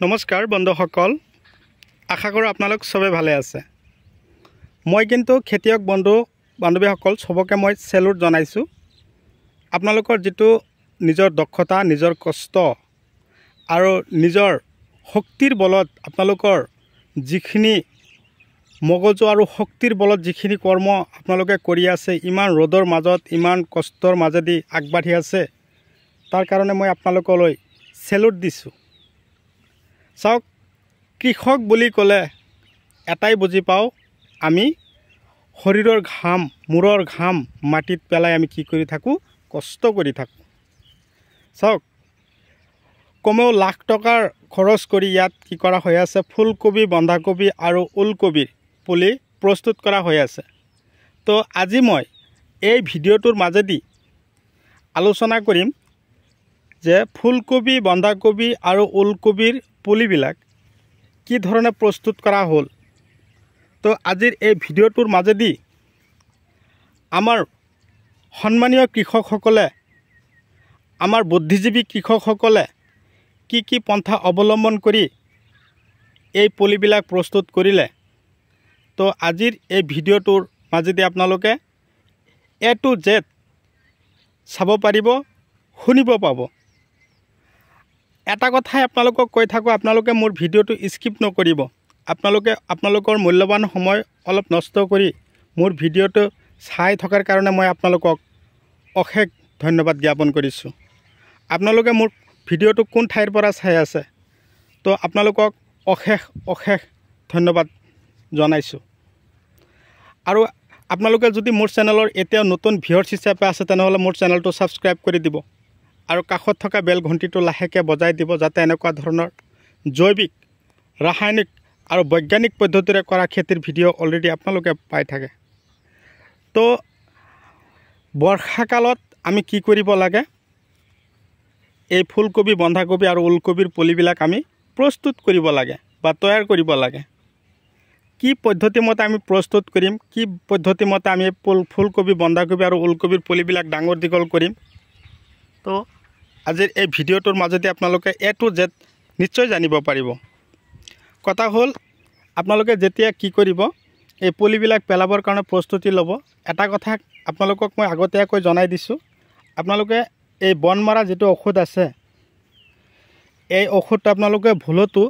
নমস্কাৰ বন্ধুসকল, আশা কৰোঁ আপোনালোক সবে ভালে আছে। মই কিন্তু খেতিয়ক বন্ধু বান্ধৱীসকল সবকে মই চেলুট জনাইছোঁ। আপোনালোকৰ যেটো নিজৰ দক্ষতা, নিজৰ কষ্ট আৰু নিজৰ শক্তিৰ বলত আপোনালোকৰ যিখিনি মগজু আৰু শক্তিৰ বলত যিখিনি কৰ্ম আপোনালোকে কৰি আছে, ইমান ৰ'দৰ মাজত, ইমান কষ্টৰ মাজেদি আগবাঢ়ি আছে, তাৰ কাৰণে মই আপোনালোকলৈ চেলুট দিছোঁ। চাওক, কৃষক বুলি ক'লে এটাই বুজি পাওঁ, আমি শৰীৰৰ ঘাম, মূৰৰ ঘাম মাটিত পেলাই আমি কি কৰি থাকোঁ, কষ্ট কৰি থাকোঁ। চাওক, কমেও লাখ টকাৰ খৰচ কৰি ইয়াত কি কৰা হৈ আছে, ফুলকবি, বন্ধাকবি আৰু ওলকবিৰ পুলি প্ৰস্তুত কৰা হৈ আছে। তো আজি মই এই ভিডিঅ'টোৰ মাজেদি আলোচনা কৰিম যে ফুলকবি, বন্ধাকবি আৰু ওলকবিৰ পুলিবিলাক কি ধৰণে প্ৰস্তুত কৰা হ'ল। তো আজিৰ এই ভিডিঅ'টোৰ মাজেদি আমাৰ সন্মানীয় কৃষকসকলে, আমাৰ বুদ্ধিজীৱী কৃষকসকলে কি পন্থা অৱলম্বন কৰি এই পুলিবিলাক প্ৰস্তুত কৰিলে, তো আজিৰ এই ভিডিঅ'টোৰ মাজেদি আপোনালোকে A to Z চাব পাৰিব, শুনিব পাব। এটা কথাই আপোনালোকক কৈ থাকোঁ, আপোনালোকে মোৰ ভিডিঅ'টো স্কিপ নকৰিব। আপোনালোকৰ মূল্যৱান সময় অলপ নষ্ট কৰি মোৰ ভিডিঅ'টো চাই থকাৰ কাৰণে মই আপোনালোকক অশেষ ধন্যবাদ জ্ঞাপন কৰিছোঁ। আপোনালোকে মোৰ ভিডিঅ'টো কোন ঠাইৰ পৰা চাই আছে, তো আপোনালোকক অশেষ ধন্যবাদ জনাইছোঁ। আৰু আপোনালোকে যদি মোৰ চেনেলৰ এতিয়াও নতুন ভিউৱাৰ্ছ হিচাপে আছে, তেনেহ'লে মোৰ চেনেলটো ছাবস্ক্ৰাইব কৰি দিব আৰু কাষত থকা বেল ঘণ্টিটো লাহেকৈ বজাই দিব, যাতে এনেকুৱা ধৰণৰ জৈৱিক, ৰাসায়নিক আৰু বৈজ্ঞানিক পদ্ধতিৰে কৰা খেতিৰ ভিডিঅ' অলৰেডি আপোনালোকে পাই থাকে। তো বৰ্ষাকালত আমি কি কৰিব লাগে, এই ফুলকবি, বন্ধাকবি আৰু ওলকবিৰ পুলিবিলাক আমি প্ৰস্তুত কৰিব লাগে বা তৈয়াৰ কৰিব লাগে। কি পদ্ধতিমতে আমি প্ৰস্তুত কৰিম, কি পদ্ধতিমতে আমি ফুলকবি, বন্ধাকবি আৰু ওলকবিৰ পুলিবিলাক ডাঙৰ দীঘল কৰিম, তো আজিৰ এই ভিডিঅ'টোৰ মাজেদি আপোনালোকে A to Z নিশ্চয় জানিব পাৰিব। কথা হ'ল, আপোনালোকে যেতিয়া কি কৰিব, এই পুলিবিলাক পেলাবৰ কাৰণে প্ৰস্তুতি ল'ব, এটা কথা আপোনালোকক মই আগতীয়াকৈ জনাই দিছোঁ, আপোনালোকে এই বন মৰা যিটো ঔষধ আছে, এই ঔষধটো আপোনালোকে ভুলতো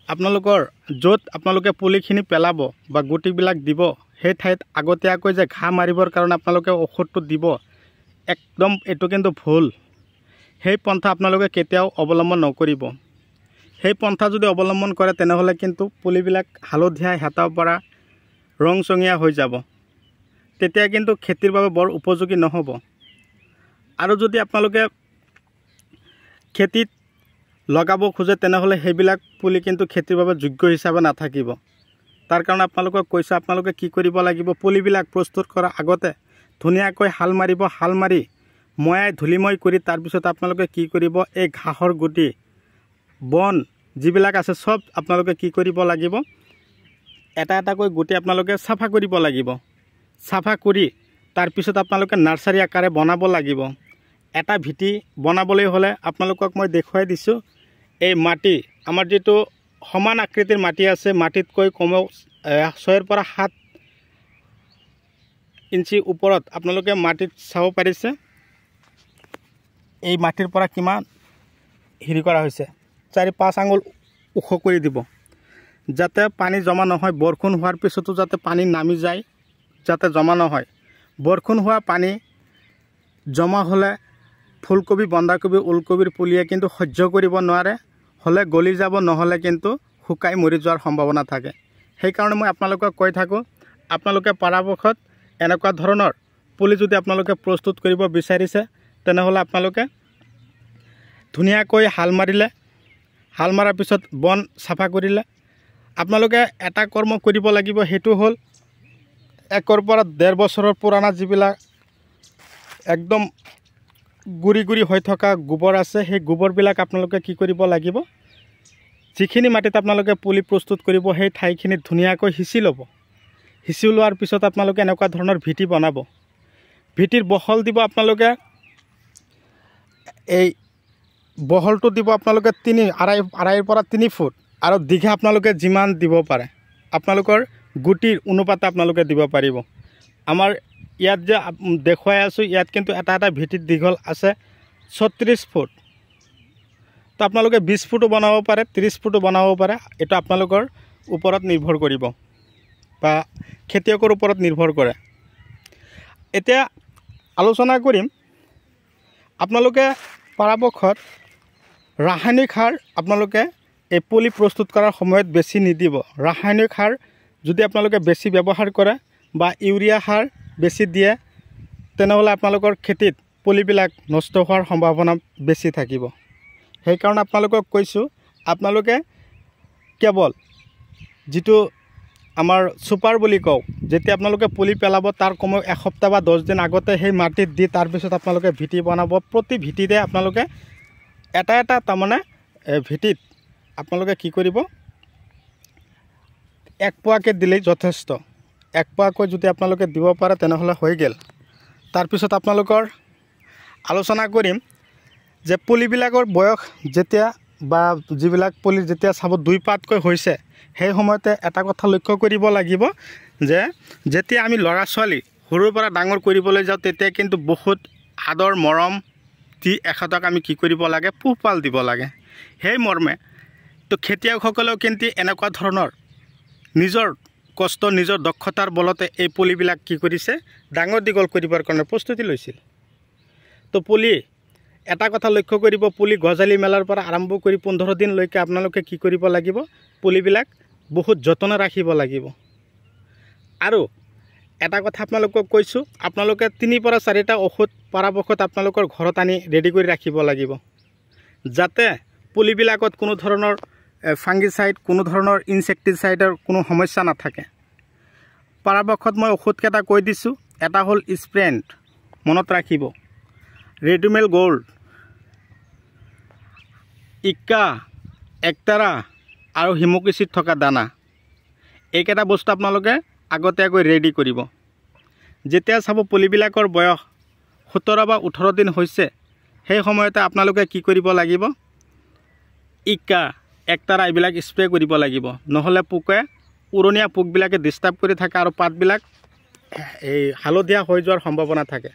আপোনালোকৰ য'ত আপোনালোকে পুলিখিনি পেলাব বা গুটিবিলাক দিব, সেই ঠাইত আগতীয়াকৈ যে ঘাঁহ মাৰিবৰ কাৰণে আপোনালোকে ঔষধটো দিব, একদম এইটো কিন্তু ভুল। সেই পন্থা আপোনালোকে কেতিয়াও অৱলম্বন নকৰিব। সেই পন্থা যদি অৱলম্বন কৰে, তেনেহ'লে কিন্তু পুলিবিলাক হালধীয়া, হেতাৰ পৰা ৰংচঙীয়া হৈ যাব, তেতিয়া কিন্তু খেতিৰ বাবে বৰ উপযোগী নহ'ব। আৰু যদি আপোনালোকে খেতিত লগাব খোজে, তেনেহ'লে সেইবিলাক পুলি কিন্তু খেতিৰ বাবে যোগ্য হিচাপে নাথাকিব। তাৰ কাৰণে আপোনালোকক কৈছোঁ, আপোনালোকে কি কৰিব লাগিব, পুলিবিলাক প্ৰস্তুত কৰাৰ আগতে ধুনীয়াকৈ হাল মাৰিব, হাল মাৰি ময়াই ধূলিময় কৰি তাৰপিছত আপোনালোকে কি কৰিব, এই ঘাঁহৰ গুটি, বন যিবিলাক আছে চব আপোনালোকে কি কৰিব লাগিব, এটা এটাকৈ গুটি আপোনালোকে চাফা কৰিব লাগিব। চাফা কৰি তাৰপিছত আপোনালোকে নাৰ্চাৰী আকাৰে বনাব লাগিব। এটা ভেটি বনাবলৈ হ'লে আপোনালোকক মই দেখুৱাই দিছোঁ, এই মাটি, আমাৰ যিটো সমান আকৃতিৰ মাটি আছে, মাটিতকৈ কমেও 6 পৰা 7 ইঞ্চি ওপৰত আপোনালোকে মাটিত চাব পাৰিছে, এই মাটিৰ পৰা কিমান হেৰি কৰা হৈছে, 4-5 আঙুল ওখ কৰি দিব, যাতে পানী জমা নহয়। বৰষুণ হোৱাৰ পিছতো যাতে পানী নামি যায়, যাতে জমা নহয়। বৰষুণ হোৱা পানী জমা হ'লে ফুলকবি, বন্ধাকবি, ওলকবিৰ পুলিয়ে কিন্তু সহ্য কৰিব নোৱাৰে, হ'লে গলি যাব, নহ'লে কিন্তু শুকাই মৰি যোৱাৰ সম্ভাৱনা থাকে। সেইকাৰণে মই আপোনালোকক কৈ থাকোঁ, আপোনালোকে পৰাপক্ষত এনেকুৱা ধৰণৰ পুলি যদি আপোনালোকে প্ৰস্তুত কৰিব বিচাৰিছে, তেনেহ'লে আপোনালোকে ধুনীয়াকৈ হাল মাৰিলে, হাল মৰাৰ পিছত বন চাফা কৰিলে, আপোনালোকে এটা কৰ্ম কৰিব লাগিব, সেইটো হ'ল 1 পৰা 1.5 বছৰৰ পুৰণা যিবিলাক একদম গুৰি হৈ থকা গোবৰ আছে, সেই গোবৰবিলাক আপোনালোকে কি কৰিব লাগিব, যিখিনি মাটিত আপোনালোকে পুলি প্ৰস্তুত কৰিব, সেই ঠাইখিনিত ধুনীয়াকৈ সিঁচি ল'ব। সিঁচি লোৱাৰ পিছত আপোনালোকে এনেকুৱা ধৰণৰ ভেটি বনাব। ভেটিৰ বহল দিব আপোনালোকে এই বহলটো দিব আপোনালোকে 2.5 পৰা 3 ফুট আৰু দীঘা আপোনালোকে যিমান দিব পাৰে আপোনালোকৰ গুটিৰ অনুপাতে আপোনালোকে দিব পাৰিব। আমাৰ ইয়াত যে দেখুৱাই আছোঁ ইয়াত কিন্তু এটা ভিটিত দীঘল আছে 36 ফুট। তো আপোনালোকে 20 ফুটো বনাব পাৰে, 30 ফুটো বনাব পাৰে, এটা আপোনালোকৰ ওপৰত নিৰ্ভৰ কৰিব বা খেতিয়কৰ ওপৰত নিৰ্ভৰ কৰে। এতিয়া আলোচনা কৰিম আপোনালোকে পৰাপক্ষত ৰাসায়নিক সাৰ আপোনালোকে এই পুলি প্ৰস্তুত কৰাৰ সময়ত বেছি নিদিব। ৰাসায়নিক সাৰ যদি আপোনালোকে বেছি ব্যৱহাৰ কৰে বা ইউৰিয়া সাৰ বেছি দিয়ে তেনেহ'লে আপোনালোকৰ খেতিত পুলিবিলাক নষ্ট হোৱাৰ সম্ভাৱনা বেছি থাকিব। সেইকাৰণে আপোনালোকক কৈছোঁ আপোনালোকে কেৱল যিটো আমাৰ সুপাৰ বুলি কওঁ, যেতিয়া আপোনালোকে পুলি পেলাব তাৰ কমেও 1 সপ্তাহ বা 10 দিন আগতে সেই মাটিত দি তাৰপিছত আপোনালোকে ভিটি বনাব। প্ৰতি ভিটিতে আপোনালোকে এটা তাৰমানে ভিটিত আপোনালোকে কি কৰিব, 1 পোৱাকৈ দিলেই যথেষ্ট। 1 পোৱাকৈ যদি আপোনালোকে দিব পাৰে তেনেহ'লে হৈ গ'ল। তাৰপিছত আপোনালোকৰ আলোচনা কৰিম যে পুলিবিলাকৰ বয়স যেতিয়া বা যিবিলাক পুলি যেতিয়া চাব 2 পাতকৈ হৈছে সেই সময়তে এটা কথা লক্ষ্য কৰিব লাগিব যে যেতিয়া আমি ল'ৰা ছোৱালী সৰুৰ পৰা ডাঙৰ কৰিবলৈ যাওঁ তেতিয়া কিন্তু বহুত আদৰ মৰম দি এখেতক আমি কি কৰিব লাগে, পোহপাল দিব লাগে। সেই মৰ্মে তো খেতিয়কসকলেও কিন্তু এনেকুৱা ধৰণৰ নিজৰ কষ্ট নিজৰ দক্ষতাৰ বলতে এই পুলিবিলাক কি কৰিছে, ডাঙৰ দীঘল কৰিবৰ কাৰণে প্ৰস্তুতি লৈছিল। তো পুলি এটা কথা লক্ষ্য কৰিব, পুলি গজালি মেলাৰ পৰা আৰম্ভ কৰি 15 দিনলৈকে আপোনালোকে কি কৰিব লাগিব, পুলিবিলাক বহুত যতনে ৰাখিব লাগিব। আৰু এটা কথা আপোনালোকক কৈছোঁ, আপোনালোকে 3 পৰা 4টা ঔষধ পৰাপক্ষত আপোনালোকৰ ঘৰত আনি ৰেডি কৰি ৰাখিব লাগিব, যাতে পুলিবিলাকত কোনো ধৰণৰ ফাংগিচাইড কোনো ধৰণৰ ইনচেক্টিচাইডৰ কোনো সমস্যা নাথাকে। পৰাপক্ষত মই ঔষধকেইটা কৈ দিছোঁ। এটা হ'ল স্প্ৰেণ্ট, মনত ৰাখিব, ৰেডুমেল গোল্ড, ইক্কা, একতাৰা আৰু হিমোক্সিড থকা দানা। এইকেইটা বস্তু আপোনালোকে আগতীয়াকৈ ৰেডি কৰিব। যেতিয়া চাব পুলিবিলাকৰ বয়স 17 বা 18 দিন হৈছে সেই সময়তে আপোনালোকে কি কৰিব লাগিব, ইক্কা, একতাৰা এইবিলাক স্প্ৰে কৰিব লাগিব। নহ'লে পোকে উৰণীয়া পোকবিলাকে ডিষ্টাৰ্ব কৰি থাকে আৰু পাতবিলাক এই হালধীয়া হৈ যোৱাৰ সম্ভাৱনা থাকে।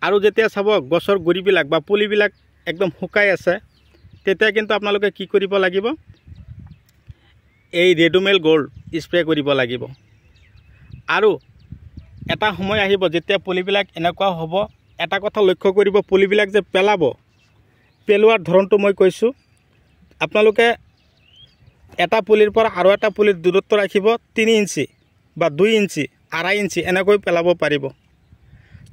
আৰু যেতিয়া চাব গছৰ গুৰিবিলাক বা পুলিবিলাক একদম শুকাই আছে তেতিয়া কিন্তু আপোনালোকে কি কৰিব লাগিব, এই ৰেডুমেল গোল্ড স্প্ৰে কৰিব লাগিব। আৰু এটা সময় আহিব যেতিয়া পুলিবিলাক এনেকুৱা হ'ব, এটা কথা লক্ষ্য কৰিব, পুলিবিলাক যে পেলোৱাৰ ধৰণটো মই কৈছোঁ, আপোনালোকে এটা পুলিৰ পৰা আৰু এটা পুলিৰ দূৰত্ব ৰাখিব 3 ইঞ্চি বা 2 ইঞ্চি 2.5 ইঞ্চি এনেকৈ পেলাব পাৰিব।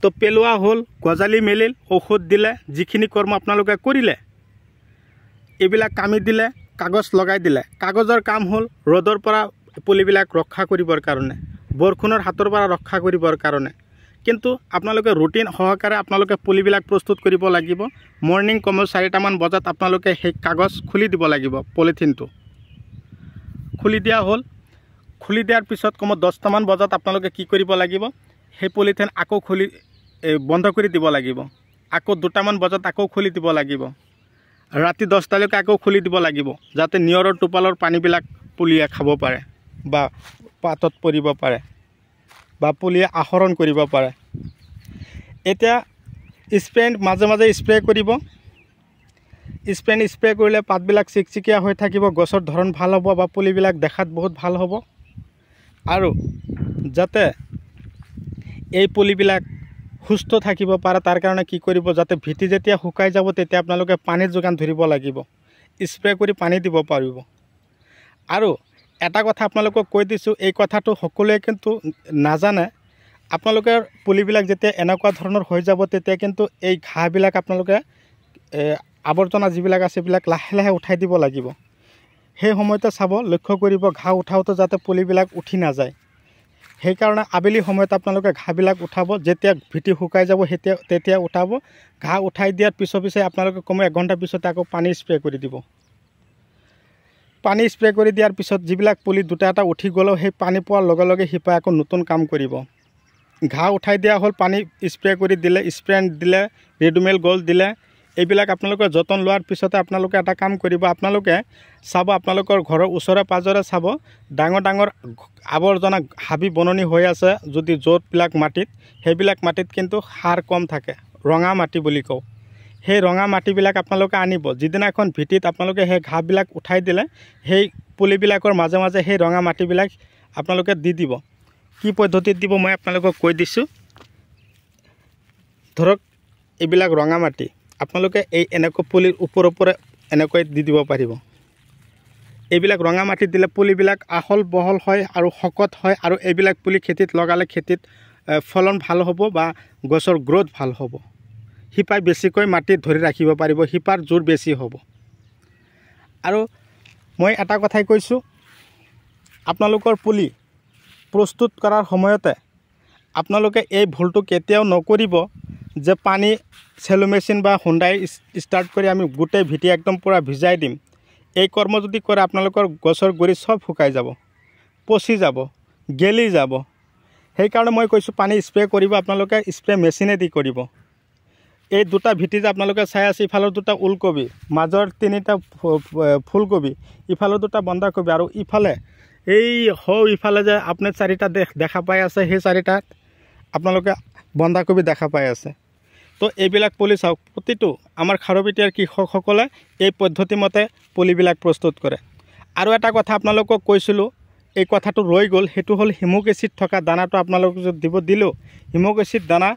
তো পেলোৱা হ'ল, গজালি মেলিল, ঔষধ দিলে, যিখিনি কৰ্ম আপোনালোকে কৰিলে, এইবিলাক কামি দিলে, কাগজ লগাই দিলে। কাগজৰ কাম হ'ল ৰ'দৰ পৰা পুলিবিলাক ৰক্ষা কৰিবৰ কাৰণে, বৰষুণৰ হাতৰ পৰা ৰক্ষা কৰিবৰ কাৰণে। কিন্তু আপোনালোকে ৰুটিন সহকাৰে আপোনালোকে পুলিবিলাক প্ৰস্তুত কৰিব লাগিব। মৰ্নিং কমেও 4টামান বজাত আপোনালোকে সেই কাগজ খুলি দিব লাগিব, পলিথিনটো খুলি দিয়া হ'ল। খুলি দিয়াৰ পিছত কমেও 10টামান বজাত আপোনালোকে কি কৰিব লাগিব, সেই পলিথিন আকৌ বন্ধ কৰি দিব লাগিব। আকৌ 2টামান বজাত আকৌ খুলি দিব লাগিব। ৰাতি 10টালৈকে আকৌ খুলি দিব লাগিব, যাতে নিয়ৰৰ টোপালৰ পানীবিলাক পুলিয়ে খাব পাৰে বা পাতত পৰিব পাৰে বা পুলিয়ে আহৰণ কৰিব পাৰে। এতিয়া স্প্ৰেণ্ট মাজে মাজে স্প্ৰে কৰিব। স্প্ৰে কৰিলে পাতবিলাক চিকচিকীয়া হৈ থাকিব, গছৰ ধৰণ ভাল হ'ব বা পুলিবিলাক দেখাত বহুত ভাল হ'ব। আৰু যাতে এই পুলিবিলাক সুস্থ থাকিব পাৰে তাৰ কাৰণে কি কৰিব, যাতে ভিটি যেতিয়া শুকাই যাব তেতিয়া আপোনালোকে পানীৰ যোগান ধৰিব লাগিব, স্প্ৰে কৰি পানী দিব পাৰিব। আৰু এটা কথা আপোনালোকক কৈ দিছোঁ, এই কথাটো সকলোৱে কিন্তু নাজানে। আপোনালোকে পুলিবিলাক যেতিয়া এনেকুৱা ধৰণৰ হৈ যাব তেতিয়া কিন্তু এই ঘাঁহবিলাক আপোনালোকে আৱৰ্জনা যিবিলাক আছে এইবিলাক লাহে লাহে উঠাই দিব লাগিব। সেই সময়তে চাব, লক্ষ্য কৰিব ঘাঁহ উঠাওঁতে যাতে পুলিবিলাক উঠি নাযায়। সেইকাৰণে আবেলি সময়ত আপোনালোকে ঘাঁহবিলাক উঠাব, যেতিয়া ভিটি শুকাই যাব তেতিয়া উঠাব। ঘাঁহ উঠাই দিয়াৰ পিছে আপোনালোকে কমেও 1 ঘণ্টাৰ পিছতে আকৌ পানী স্প্ৰে কৰি দিব। পানী স্প্ৰে কৰি দিয়াৰ পিছত যিবিলাক পুলি 2টা উঠি গ'লেও সেই পানী পোৱাৰ লগে লগে শিপাই আকৌ নতুন কাম কৰিব। ঘাঁহ উঠাই দিয়া হ'ল, পানী স্প্ৰে কৰি দিলে, স্প্ৰেণ্ট দিলে, ৰেডুমেল গোল্ড দিলে, এইবিলাক আপোনালোকে যতন লোৱাৰ পিছতে আপোনালোকে এটা কাম কৰিব, আপোনালোকে চাব আপোনালোকৰ ঘৰৰ ওচৰে পাজৰে চাব ডাঙৰ ডাঙৰ আৱৰ্জনা হাবি বননি হৈ আছে যদি য'তবিলাক মাটিত, সেইবিলাক মাটিত কিন্তু সাৰ কম থাকে, ৰঙা মাটি বুলি কওঁ। সেই ৰঙা মাটিবিলাক আপোনালোকে আনিব, যিদিনাখন ভিটিত আপোনালোকে সেই ঘাঁহবিলাক উঠাই দিলে সেই পুলিবিলাকৰ মাজে মাজে সেই ৰঙা মাটিবিলাক আপোনালোকে দি দিব। কি পদ্ধতিত দিব মই আপোনালোকক কৈ দিছোঁ। ধৰক এইবিলাক ৰঙা মাটি আপোনালোকে এই এনেকৈ পুলিৰ ওপৰে এনেকৈ দি দিব পাৰিব। এইবিলাক ৰঙা মাটিত দিলে পুলিবিলাক আহল বহল হয় আৰু শকত হয়, আৰু এইবিলাক পুলি খেতিত লগালে খেতিত ফলন ভাল হ'ব বা গছৰ গ্ৰোথ ভাল হ'ব। শিপাই বেছিকৈ মাটিত ধৰি ৰাখিব পাৰিব, শিপাৰ জোৰ বেছি হ'ব। আৰু মই এটা কথাই কৈছোঁ, আপোনালোকৰ পুলি প্ৰস্তুত কৰাৰ সময়তে আপোনালোকে এই ভুলটো কেতিয়াও নকৰিব যে পানী চেলো মেচিন বা হুণ্ডাই ষ্টাৰ্ট কৰি আমি গোটেই ভিটি একদম পূৰা ভিজাই দিম। এই কৰ্ম যদি কৰে আপোনালোকৰ গছৰ গুৰি চব শুকাই যাব, পচি যাব, গেলি যাব। সেইকাৰণে মই কৈছোঁ পানী স্প্ৰে কৰিব আপোনালোকে স্প্ৰে মেচিনেদি কৰিব। এই দুটা ভিটি যে আপোনালোকে চাই আছে, ইফালৰ দুটা ওলকবি, মাজৰ তিনিটা ফুলকবি, ইফালৰ দুটা বন্ধাকবি, আৰু ইফালে এই ইফালে যে আপুনি চাৰিটা দেখা পাই আছে, সেই চাৰিটাত আপোনালোকে বন্ধাকবি দেখা পাই আছে। তো এইবিলাক পুলি চাওক, প্ৰতিটো আমাৰ খাৰুপেটীয়াৰ কৃষকসকলে এই পদ্ধতিমতে পুলিবিলাক প্ৰস্তুত কৰে। আৰু এটা কথা আপোনালোকক কৈছিলোঁ, এই কথাটো ৰৈ গ'ল, সেইটো হ'ল হিমুক এচিড থকা দানাটো আপোনালোকক দিলেও হিমুক এচিড দানা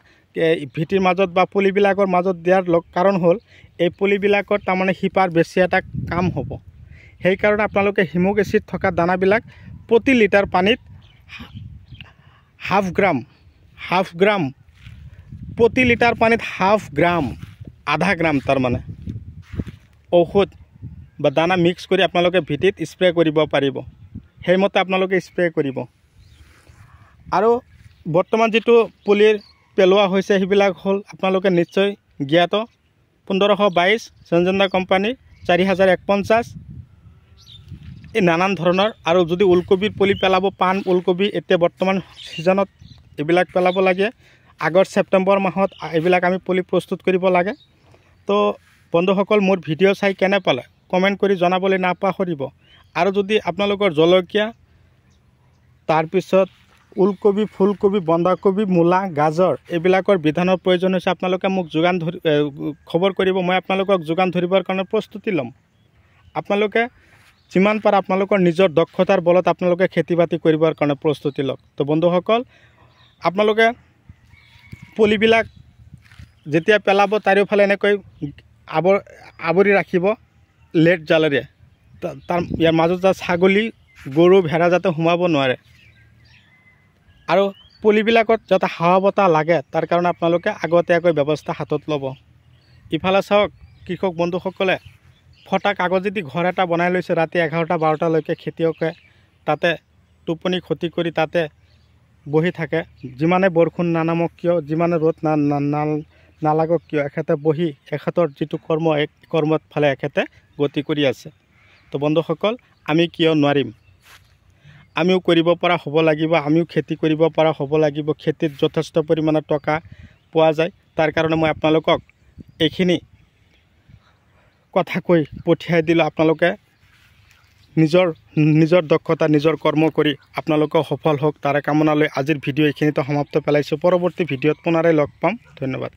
ভিটিৰ মাজত বা পুলিবিলাকৰ মাজত দিয়াৰ কাৰণ হ'ল এই পুলিবিলাকৰ তাৰমানে শিপাৰ বেছি এটা কাম হ'ব। সেইকাৰণে আপোনালোকে হিমুক এচিড থকা দানাবিলাক প্ৰতি লিটাৰ পানীত হাফ গ্ৰাম প্ৰতি লিটাৰ পানীত হাফ গ্ৰাম, আধা গ্ৰাম তাৰমানে ঔষধ বা দানা মিক্স কৰি আপোনালোকে ভিটিত স্প্ৰে কৰিব পাৰিব। সেইমতে আপোনালোকে স্প্ৰে কৰিব। আৰু বৰ্তমান যিটো পুলিৰ পেলোৱা হৈছে সেইবিলাক হ'ল আপোনালোকে নিশ্চয় জ্ঞাত 1522 সঞ্জনা কোম্পানী 4051, এই নানান ধৰণৰ। আৰু যদি ওলকবিৰ পুলি পেলাব, পাণ ওলকবি এতিয়া বৰ্তমান ছিজনত এইবিলাক পেলাব লাগে। আগৰ ছেপ্টেম্বৰ মাহত এইবিলাক আমি পুলি প্ৰস্তুত কৰিব লাগে। তো বন্ধুসকল, মোৰ ভিডিঅ' চাই কেনে পালে কমেণ্ট কৰি জনাবলৈ নাপাহৰিব। আৰু যদি আপোনালোকৰ জলকীয়া, তাৰপিছত ওলকবি, ফুলকবি, বন্ধাকবি, মূলা, গাজৰ এইবিলাকৰ বিধানৰ প্ৰয়োজন হৈছে, আপোনালোকে মোক খবৰ কৰিব। মই আপোনালোকক যোগান ধৰিবৰ কাৰণে প্ৰস্তুতি ল'ম। আপোনালোকে যিমান পাৰে আপোনালোকৰ নিজৰ দক্ষতাৰ বলত আপোনালোকে খেতি বাতি কৰিবৰ কাৰণে প্ৰস্তুতি লওক। তো বন্ধুসকল, আপোনালোকে পুলিবিলাক যেতিয়া পেলাব চাৰিওফালে এনেকৈ আৱৰি ৰাখিব লেট জালেৰে। ইয়াৰ মাজত যাতে ছাগলী, গৰু, ভেড়া যাতে সোমাব নোৱাৰে। আৰু পুলিবিলাকত যাতে হাৱা বতাহ লাগে তাৰ কাৰণে আপোনালোকে আগতীয়াকৈ ব্যৱস্থা হাতত ল'ব। ইফালে চাওক কৃষক বন্ধুসকলে ফটা কাগজেদি ঘৰ এটা বনাই লৈছে, ৰাতি 11টা-12টালৈকে খেতিয়কে তাতে টোপনি ক্ষতি কৰি তাতে বহি থাকে। যিমানে বৰষুণ নানামক কিয়, যিমানে ৰ'দ নালাগক কিয়, এখেতে বহি এখেতৰ যিটো কৰ্ম, এই কৰ্মত ফালে এখেতে গতি কৰি আছে। তো বন্ধুসকল, আমি কিয় নোৱাৰিম? আমিও কৰিব পৰা হ'ব লাগিব, আমিও খেতি কৰিব পৰা হ'ব লাগিব। খেতিত যথেষ্ট পৰিমাণৰ টকা পোৱা যায়। তাৰ কাৰণে মই আপোনালোকক এইখিনি কথা কৈ পঠিয়াই দিলোঁ। আপোনালোকে নিজৰ দক্ষতা, নিজৰ কৰ্ম কৰি আপোনালোকে সফল হওক, তাৰে কামনা লৈ আজিৰ ভিডিঅ' এইখিনিতে সমাপ্ত পেলাইছোঁ। পৰৱৰ্তী ভিডিঅ'ত পুনৰাই লগ পাম। ধন্যবাদ।